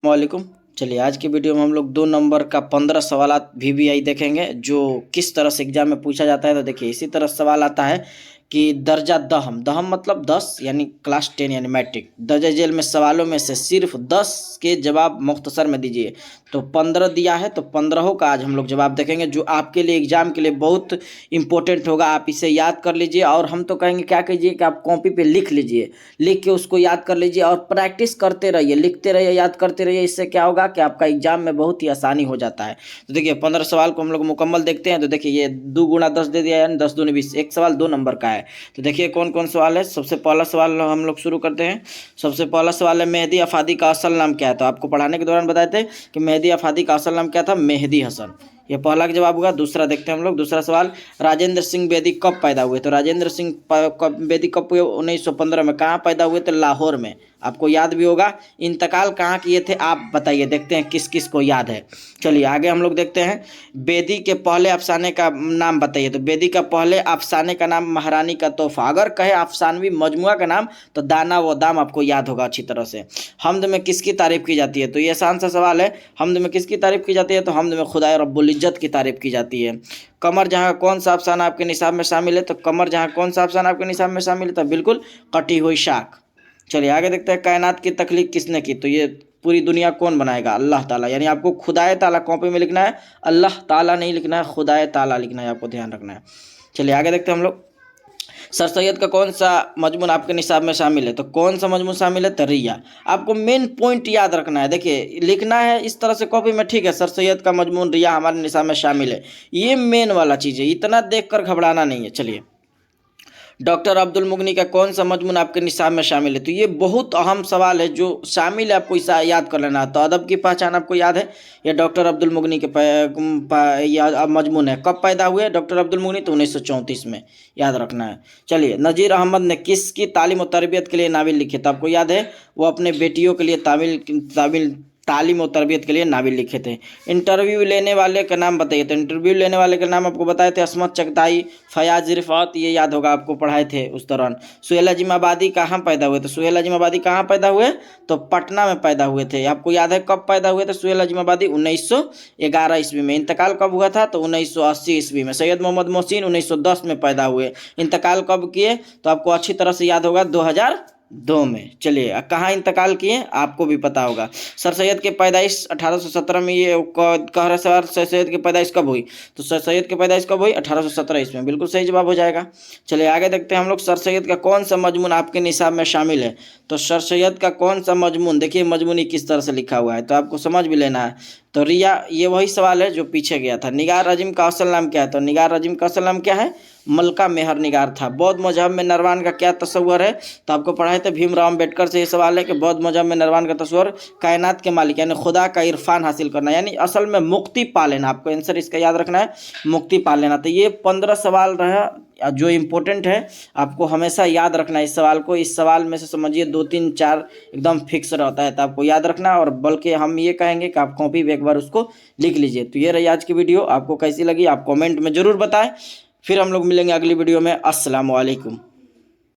वालेकुम। चलिए आज की वीडियो में हम लोग 2 नंबर का 15 सवालात VVI देखेंगे जो किस तरह से एग्जाम में पूछा जाता है। तो देखिए इसी तरह सवाल आता है कि दर्जा दहम, दहम मतलब 10 यानी क्लास 10 यानी मैट्रिक, दर्जा जेल में सवालों में से सिर्फ 10 के जवाब मुख्तसर में दीजिए। तो 15 दिया है तो 15 का आज हम लोग जवाब देखेंगे जो आपके लिए एग्जाम के लिए बहुत इंपॉर्टेंट होगा। आप इसे याद कर लीजिए और हम तो कहेंगे क्या कीजिए कि आप कॉपी पे लिख लीजिए, लिख के उसको याद कर लीजिए और प्रैक्टिस करते रहिए, लिखते रहिए, याद करते रहिए। इससे क्या होगा कि आपका एग्जाम में बहुत ही आसानी हो जाता है। तो देखिए 15 सवाल को हम लोग मुकम्मल देखते हैं। तो देखिए ये 2 गुणा 10 दे दिया यानी 10 दूनी 20। एक सवाल 2 नंबर का है। तो देखिए कौन कौन सवाल है। सबसे पहला सवाल हम लोग शुरू करते हैं। सबसे पहला सवाल है मेहदी अफादी का असल नाम क्या है। तो आपको पढ़ाने के दौरान बताए थे कि मेहदी अफादी का असल नाम क्या था, मेहदी हसन। ये पहला का जवाब होगा। दूसरा देखते हैं हम लोग। दूसरा सवाल राजेंद्र सिंह बेदी कब पैदा हुए। तो राजेंद्र सिंह बेदी कब हुए, 1915 में। कहाँ पैदा हुए थे, लाहौर में। आपको याद भी होगा। इंतकाल कहाँ किए थे आप बताइए, देखते हैं किस किस को याद है। चलिए आगे हम लोग देखते हैं। बेदी के पहले अफसाने का नाम बताइए। तो बेदी का पहले अफसाने का नाम महारानी का तोहफा। अगर कहे अफसानवी मजमुआ का नाम तो दाना व दाम आपको याद होगा अच्छी तरह से। हमद में किसकी तारीफ की जाती है। तो ये आसान सा सवाल है। हमद में किसकी तारीफ की जाती है। तो हमद में खुदा रब्बुल इज्जत की तारीफ की जाती है। कमर जहाँ कौन सा अफसाना आपके निसाब में शामिल है। तो कमर जहाँ कौन सा अफसाना आपके निसाब में शामिल है। तो बिल्कुल कटी हुई शाख। चलिए आगे देखते हैं। कायनात की तख्लीक किसने की। तो ये पूरी दुनिया कौन बनाएगा, अल्लाह ताला। यानी आपको खुदाए ताला कॉपी में लिखना है, अल्लाह ताला नहीं लिखना है, खुदाए ताला लिखना है, आपको ध्यान रखना है। चलिए आगे देखते हैं हम लोग। सर सैयद का कौन सा मजमून आपके निसाब में शामिल है। तो कौन सा मजमून शामिल है, तो रिया। आपको मेन पॉइंट याद रखना है। देखिए लिखना है इस तरह से कॉपी में, ठीक है। सर सैयद का मजमून रिया हमारे निसाब में शामिल है, ये मेन वाला चीज़ है, इतना देख कर घबराना नहीं है। चलिए डॉक्टर अब्दुल मुगनी का कौन सा मजमून आपके निसाब में शामिल है। तो ये बहुत अहम सवाल है जो शामिल है, आपको इसे याद कर लेना। तो अदब की पहचान आपको याद है, ये डॉक्टर अब्दुल मुगनी के मजमून है। कब पैदा हुए डॉक्टर अब्दुल मुगनी, तो 1934 में, याद रखना है। चलिए नज़ीर अहमद ने किसकी तालीम और तरबियत के लिए नावल लिखे। तो आपको याद है वो अपने बेटियों के लिए तालीम और तरबियत के लिए नावल लिखे थे। इंटरव्यू लेने वाले का नाम बताइए। तो इंटरव्यू लेने वाले का नाम आपको बताए थे असमत चगताई, फयाज रिफात, ये याद होगा आपको, पढ़ाए थे उस दौरान। सुहेल अजीम आबादी कहाँ पैदा हुए। तो सुहेल अजीम आबादी कहाँ पैदा हुए, तो पटना में पैदा हुए थे। आपको याद है कब पैदा हुए थे सुहेल अजीम आबादी, 1911 ईस्वी में। इंतकाल कब हुआ था, तो 1980 ईस्वी में। सैयद मोहम्मद मोहसिन 1910 में पैदा हुए। इंतकाल कब किए, तो आपको अच्छी तरह से याद होगा, 2002 में। चलिए कहाँ इंतकाल किए आपको भी पता होगा। सर सैयद की पैदाइश 1817 में, ये कह रहे सर सर सैयद की पैदाइश कब हुई। तो सर सैयद की पैदाइश कब हुई, 1817 ईस्वी में। बिल्कुल सही जवाब हो जाएगा। चलिए आगे देखते हैं हम लोग। सर सैयद का कौन सा मजमून आपके निसाब में शामिल है। तो सर सैयद का कौन सा मजमून, देखिए मजमूनी किस तरह से लिखा हुआ है, तो आपको समझ भी लेना है। तो रिया, ये वही सवाल है जो पीछे गया था। निगार अजीम का असल नाम क्या है। तो निगार अजीम का असल नाम क्या है, मलका मेहर निगार था। बौद्ध मजहब में नरवान का क्या तस्वर है। तो आपको पढ़ाए थे भीमराव अम्बेडकर से। ये सवाल है कि बौद्ध मजहब में नरवान का तस्वर कायनात के मालिक यानी खुदा का इरफान हासिल करना, यानी असल में मुक्ति पा लेना। आपको आंसर इसका याद रखना है, मुक्ति पा लेना। तो ये 15 सवाल रहा जो इम्पोर्टेंट है, आपको हमेशा याद रखना है इस सवाल को। इस सवाल में से समझिए 2 3 4 एकदम फिक्स रहता है, तो आपको याद रखना। और बल्कि हम ये कहेंगे कि आप कॉपी पे एक बार उसको लिख लीजिए। तो ये रही आज की वीडियो, आपको कैसी लगी आप कमेंट में ज़रूर बताएं। फिर हम लोग मिलेंगे अगली वीडियो में। अस्सलाम वालेकुम।